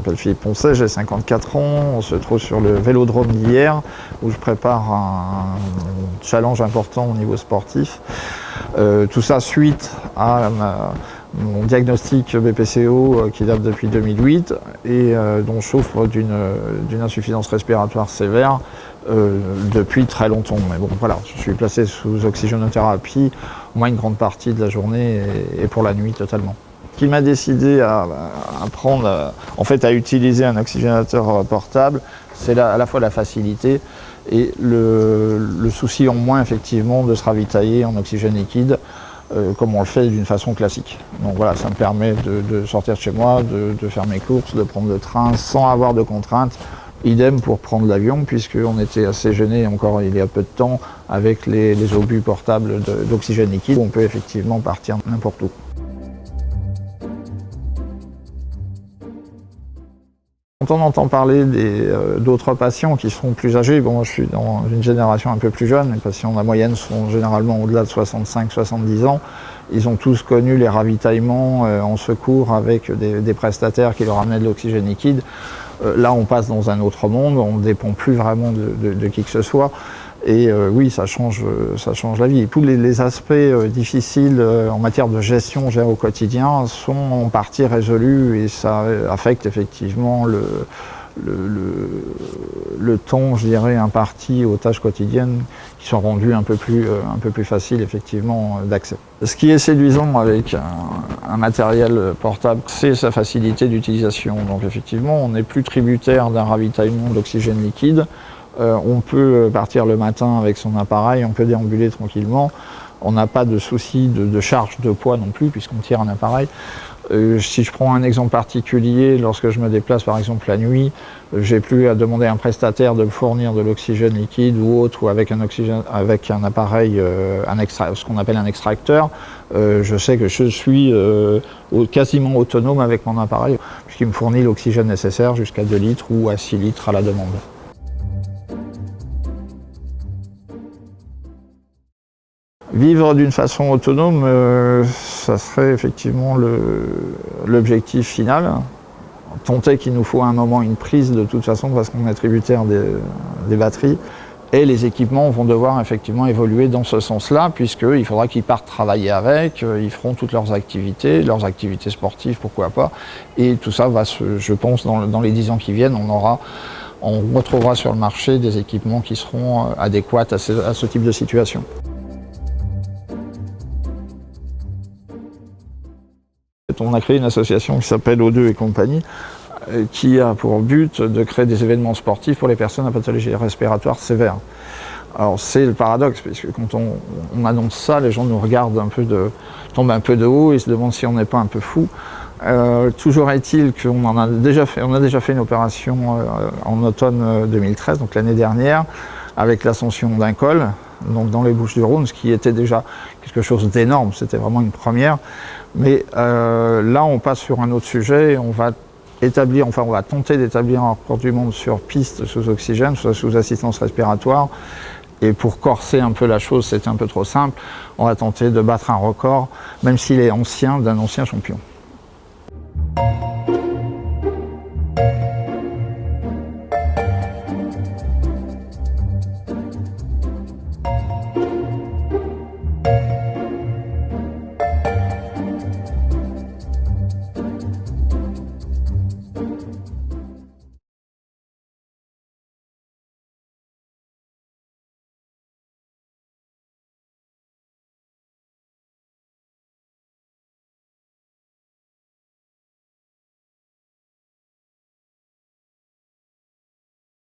m'appelle Philippe Poncet, j'ai 54 ans, on se trouve sur le vélodrome d'Hyères où je prépare un challenge important au niveau sportif. Tout ça suite à mon diagnostic BPCO qui date depuis 2008 et dont je souffre d'une insuffisance respiratoire sévère depuis très longtemps. Mais bon, voilà, je suis placé sous oxygénothérapie au moins une grande partie de la journée et pour la nuit totalement. Ce qui m'a décidé à utiliser un oxygénateur portable, c'est à la fois la facilité et le souci en moins effectivement de se ravitailler en oxygène liquide comme on le fait d'une façon classique. Donc voilà, ça me permet de sortir de chez moi, de faire mes courses, de prendre le train sans avoir de contraintes. Idem pour prendre l'avion, puisqu'on était assez gêné encore il y a peu de temps avec les obus portables d'oxygène liquide. On peut effectivement partir n'importe où. Quand on entend parler d'autres patients qui seront plus âgés, bon, moi je suis dans une génération un peu plus jeune, les patients de la moyenne sont généralement au-delà de 65-70 ans. Ils ont tous connu les ravitaillements en secours avec des prestataires qui leur amenaient de l'oxygène liquide. Là, on passe dans un autre monde, on ne dépend plus vraiment de qui que ce soit. Et oui, ça change la vie. Et tous les aspects difficiles en matière de gestion au quotidien sont en partie résolus et ça affecte effectivement le temps, je dirais, imparti aux tâches quotidiennes qui sont rendues un peu plus faciles effectivement d'accès. Ce qui est séduisant avec un matériel portable, c'est sa facilité d'utilisation. Donc effectivement, on n'est plus tributaire d'un ravitaillement d'oxygène liquide. On peut partir le matin avec son appareil, on peut déambuler tranquillement. On n'a pas de souci de charge de poids non plus puisqu'on tire un appareil. Si je prends un exemple particulier, lorsque je me déplace par exemple la nuit, j'ai plus à demander à un prestataire de me fournir de l'oxygène liquide ou autre, ou avec un appareil, ce qu'on appelle un extracteur. Je sais que je suis quasiment autonome avec mon appareil, puisqu'il me fournit l'oxygène nécessaire jusqu'à 2 litres ou à 6 litres à la demande. Vivre d'une façon autonome, ça serait effectivement l'objectif final. Tant est qu'il nous faut à un moment une prise de toute façon parce qu'on est tributaire des batteries. Et les équipements vont devoir effectivement évoluer dans ce sens-là, puisqu'il faudra qu'ils partent travailler avec, ils feront toutes leurs activités sportives, pourquoi pas. Et tout ça va je pense, dans les 10 ans qui viennent, on retrouvera sur le marché des équipements qui seront adéquats à ce type de situation. On a créé une association qui s'appelle O2 et compagnie, qui a pour but de créer des événements sportifs pour les personnes à pathologie respiratoire sévère. Alors c'est le paradoxe, puisque quand on annonce ça, les gens nous regardent tombent un peu de haut et se demandent si on n'est pas un peu fou. Toujours est-il qu'on a déjà fait une opération en automne 2013, donc l'année dernière, avec l'ascension d'un col, donc dans les Bouches-du-Rhône, ce qui était déjà quelque chose d'énorme, c'était vraiment une première. Mais là, on passe sur un autre sujet, on va tenter d'établir un record du monde sur piste sous oxygène, sous assistance respiratoire. Et pour corser un peu la chose, c'était un peu trop simple, on va tenter de battre un record, même s'il est ancien, d'un ancien champion.